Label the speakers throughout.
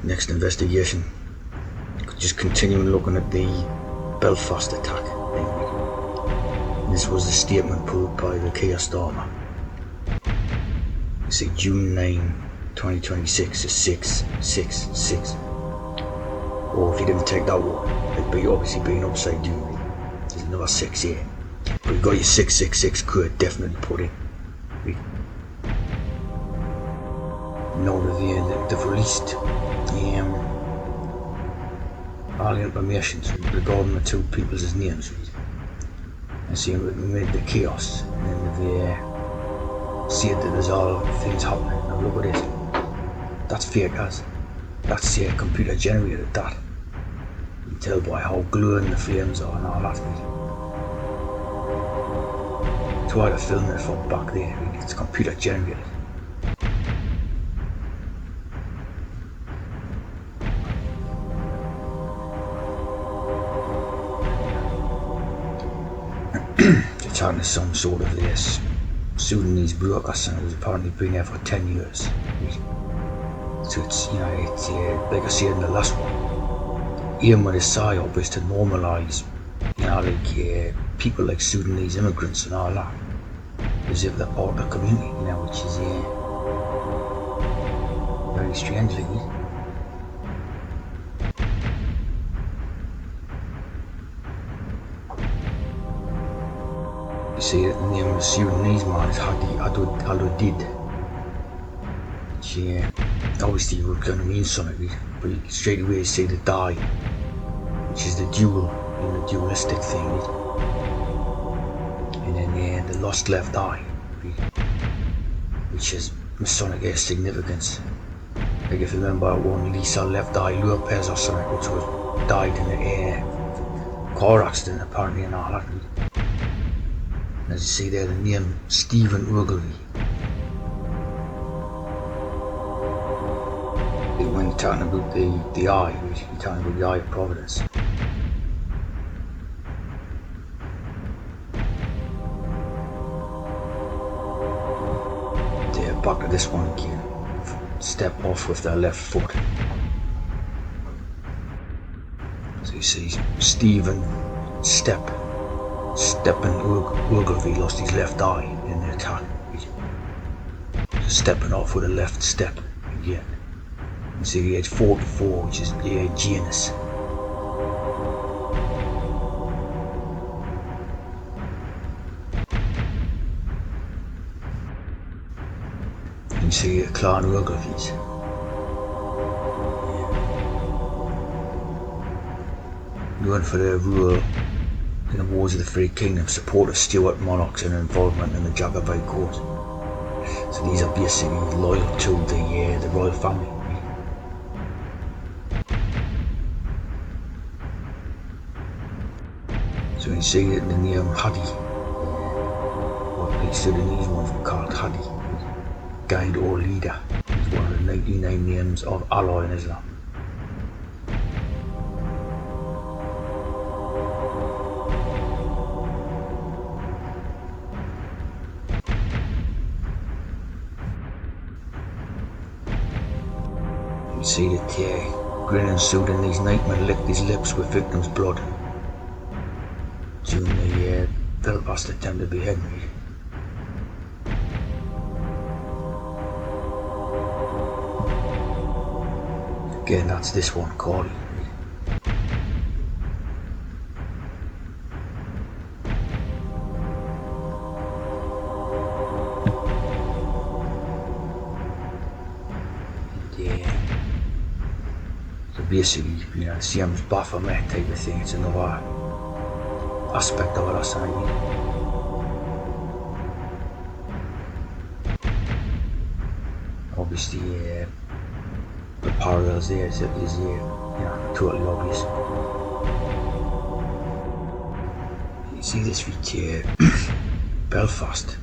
Speaker 1: Next investigation. Just continuing looking at the Belfast attack. This was the statement put by the Chaos Stormer. You see, June 9, 2026 is 666. Or if you didn't take that one, it'd be obviously being upside down. There's another 6 here. But you got your 666 code definitely put in. Note of that they've released all the information regarding the two people's names. And see, we made the chaos, and then they've said that there's all things happening. Now look at it. That's fake as. That's computer generated, that. You can tell by how glowing the flames are and all that. That's why they're filming it from back there. It's computer generated. They're talking to some sort of this Sudanese brokers, and who's apparently been there for 10 years. So it's, like I said in the last one, aim with a psyop is to normalise, people like Sudanese immigrants and all that, as if they're part of the community, which is very strangely. You see, the name of the Sudanese man is Hadi Aludid. Obviously it would kind of mean something, but you straight away see the die, which is the dual, the dualistic thing, and then the lost left eye, which is Masonic significance. Like if you remember one Lisa Left Eye Lopez or something, which was died in a car accident apparently and all that. And as you see there, the name Stephen Ogilvy. When you're talking about the eye, you're talking about the eye of providence. They're back to this one again. Step off with their left foot. So you see Stephen Steppen Ogilvy lost his left eye in the attack. Stepping off with a left step again. You see the age 44, which is the Janus. You see Clan Ogilvies. Known for their rule in the Wars of the Free Kingdom, support of Stuart monarchs and involvement in the Jacobite cause. So these are basically loyal to the royal family. So you see that the name Hadi, or the Sudanese ones were called Hadi, guide or leader, is one of the 99 names of Allah in Islam. You see that grinning Sudanese nightman licked his lips with victims' blood during the Belfast attempted beheading. Again, that's this one, Corley. So basically, same as Baphomet type of thing. It's another aspect of it or something. Obviously, the parallels there is totally obvious. You see this feature, Belfast,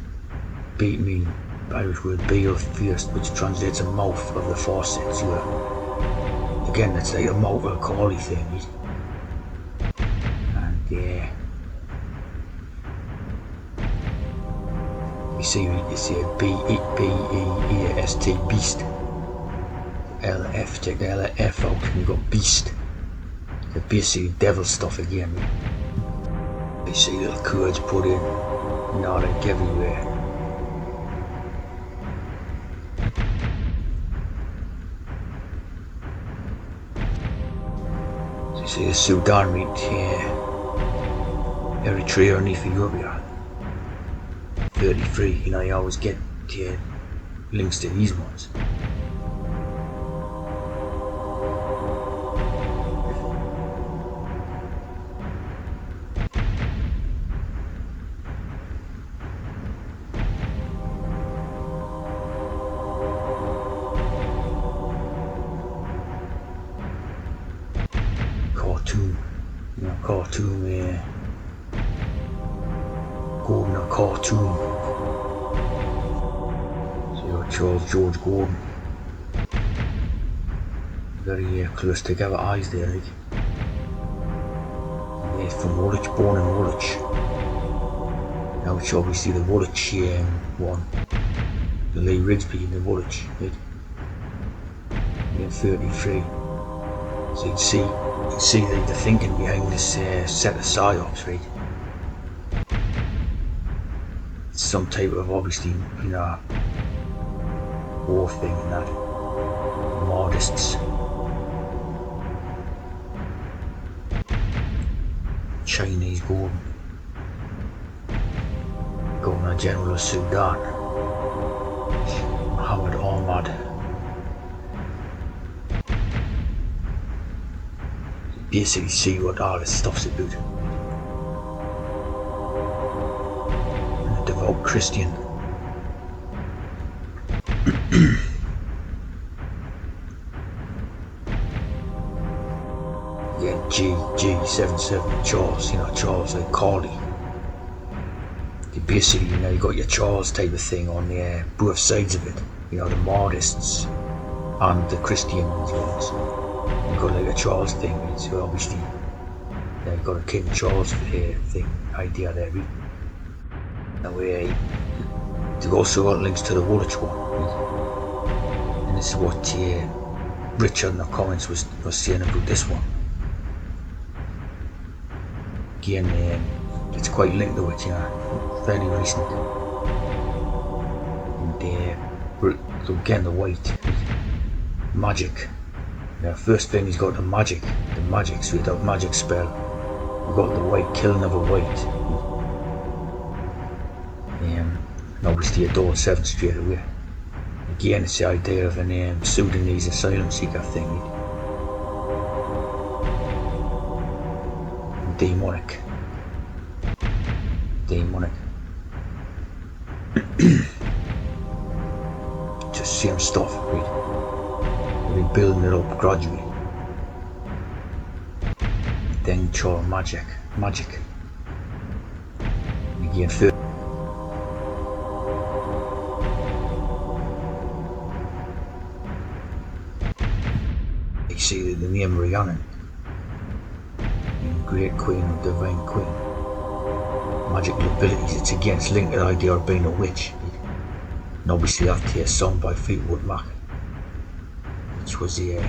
Speaker 1: beat me, Irish word Beal first, which translates a mouth of the faucet. So again, that's like a mortal Corley thing. And you see B-E-A-S-T, beast. LF, check the LF out, and you got Beast. The basically devil stuff again. You see little codes put in, like everywhere. So you see the Sudan meet here, Eritrea and Ethiopia. 33, you always get links to these ones. Khartoum, Gordon or Khartoum. So you got Charles George Gordon. Very close together eyes there, like. Yeah, from Woolwich, born in Woolwich. Now it's obviously the Woolwich one. The Lee Rigsby in the Woolwich, right? In 33. So you can see the thinking behind this set of psyops, right? It's some type of obviously, war thing and that. Mahdists. Chinese Governor General of Sudan, Muhammad Ahmad. Basically see what all this stuff's about. And a devout Christian. Yeah, G77 Charles, Charles like Carly. Basically, you got your Charles type of thing on both sides of it. The Mahdists and the Christian ones. You got like a Charles thing, so obviously you got a King Charles thing idea there. Now they've also got links to the Woolwich one, and this is what Richard in the comments was saying about this one. Again, it's quite linked to it, fairly recent. And so again, the white Magick. First thing he's got the magic, so without magic spell. We've got the white, killing of a white. And obviously a door 7 straight away. Again, it's the idea of an Sudanese asylum seeker thing. Demonic. Just same stuff, right? We're building it up gradually. Then Charles Magick. Again, third. You see the name Rhiannon, Great Queen or Divine Queen. Magical abilities, it's against linked to the idea of being a witch. And obviously after a song by Fleetwood Mac, which was the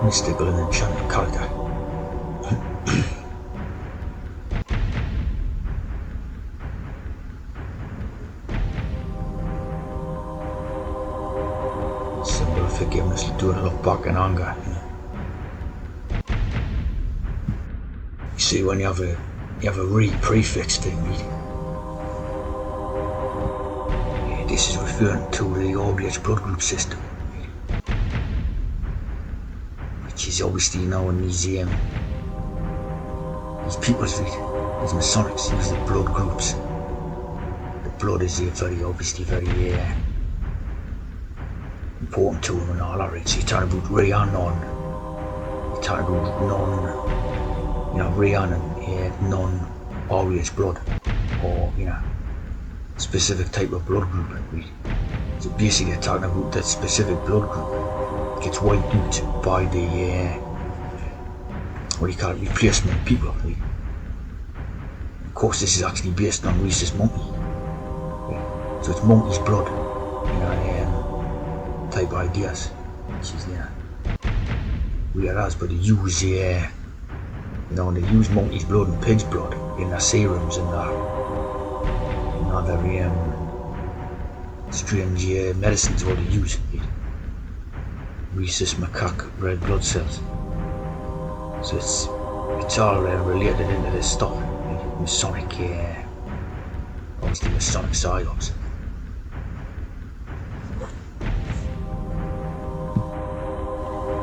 Speaker 1: mystical and enchanted character. Symbol of forgiveness, do it look back in anger. You see, when you have a re-prefix thing, this is referring to the OBH blood group system, which is obviously in these people's these Masonics use the blood groups. The blood is very important to them and all that, right? So you're talking about Rhiannon, you're talking about Rhiannon, non-OBH blood, or specific type of blood group. So basically you're talking about that specific blood group gets wiped out by the replacement people. Right? Of course this is actually based on rhesus monkey. Right? So it's monkey's blood. type ideas, which is weird as, but they use they use monkey's blood and pig's blood in their serums and that, and other strange medicines what they use. Rhesus macaque red blood cells. So it's all related into this stuff. Masonic, obviously Masonic psyops.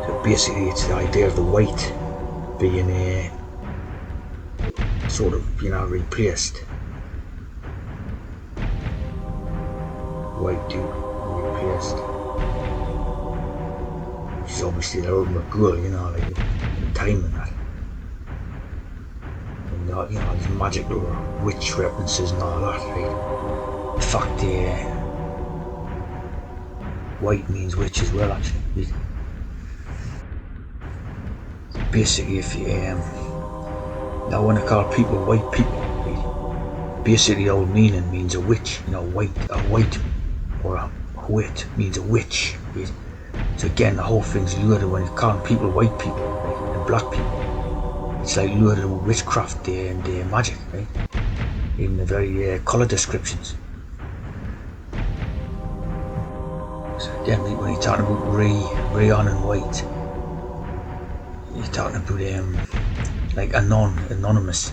Speaker 1: So basically, it's the idea of the white being sort of replaced. White dude replaced. Which is obviously the ultimate goal, like in time and that. And these magic or witch references and all that, right? In fact, white means witch as well, actually. Basically, if you now when I call people white people, right? Basically the old meaning means a witch. White or a wit means a witch. Right? So again, the whole thing's loaded when you're calling people white people, right? And black people. It's like loaded with witchcraft and magic, right? Even the very colour descriptions. So again, when you're talking about rayon and white, you're talking about like anonymous.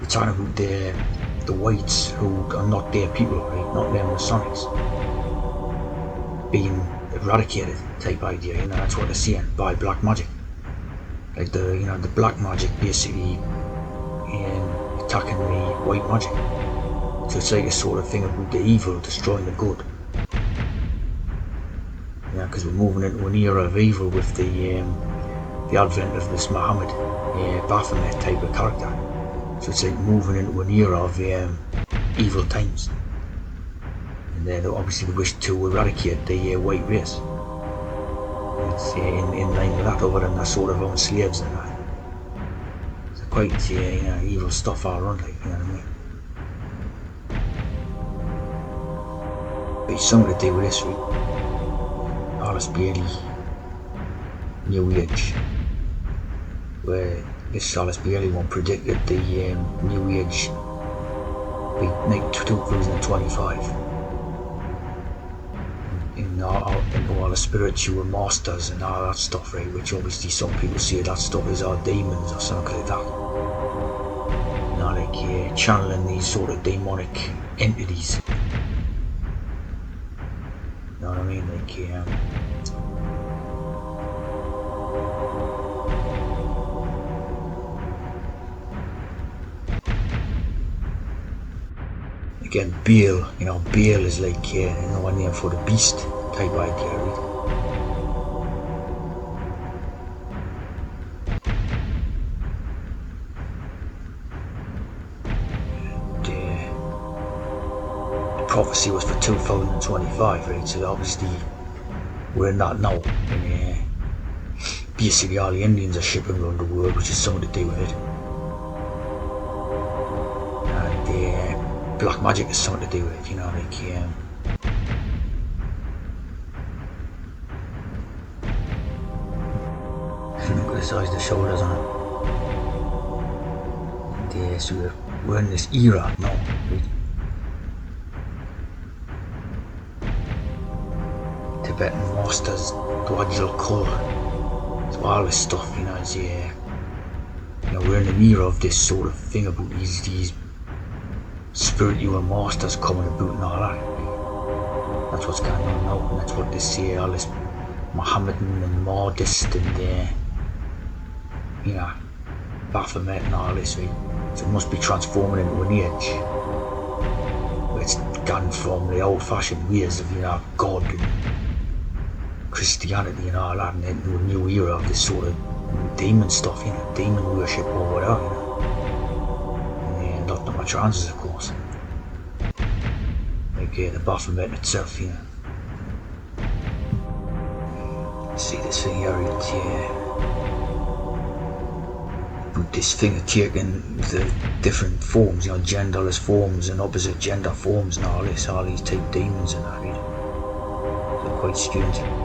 Speaker 1: You're talking about the whites who are not their people, right? Not their Masonics being eradicated type idea. That's what they're saying by black magic. Like the black magic basically attacking the white magic. So it's like a sort of thing about the evil destroying the good. Because we're moving into an era of evil with the advent of this Muhammad Baphomet type of character. So it's like moving into an era of evil times. And then obviously they wish to eradicate the white race. It's in line with that, other than they're sort of own slaves and that. It's quite evil stuff all around, like, you know what I mean? But it's something to do with this, right? Alice Bailey, New Age, where this Alice Bailey one predicted the New Age by 2025. In all the spiritual masters and all that stuff, right? Which obviously some people say that stuff is all demons or something like that. Like channeling these sort of demonic entities. You know what I mean? Like again, Baal, Baal is like another name for the beast type idea, right? And, the prophecy was for 2025, right? So obviously we're in that now. And basically all the Indians are shipping around the world, which is something to do with it. And black magic has something to do with it, like look at the size of the shoulders on it. And so we're in this era now, right? Tibetan masters, gradual colour, so all this stuff, is we're in an era of this sort of thing about these spiritual masters coming about and all that. That's what's going on now, and that's what they say, all this Mohammedan and Mahdist and Baphomet and all this, right? So it must be transforming into an age where it's gone from the old fashioned ways of God and Christianity and all that, and into a new era of this sort of demon stuff, demon worship or whatever, and not that much answers, of course. Like the Baphomet itself, See this thing here, but this thing of taking the different forms, genderless forms and opposite gender forms and all these type demons and that, right? So quite strange.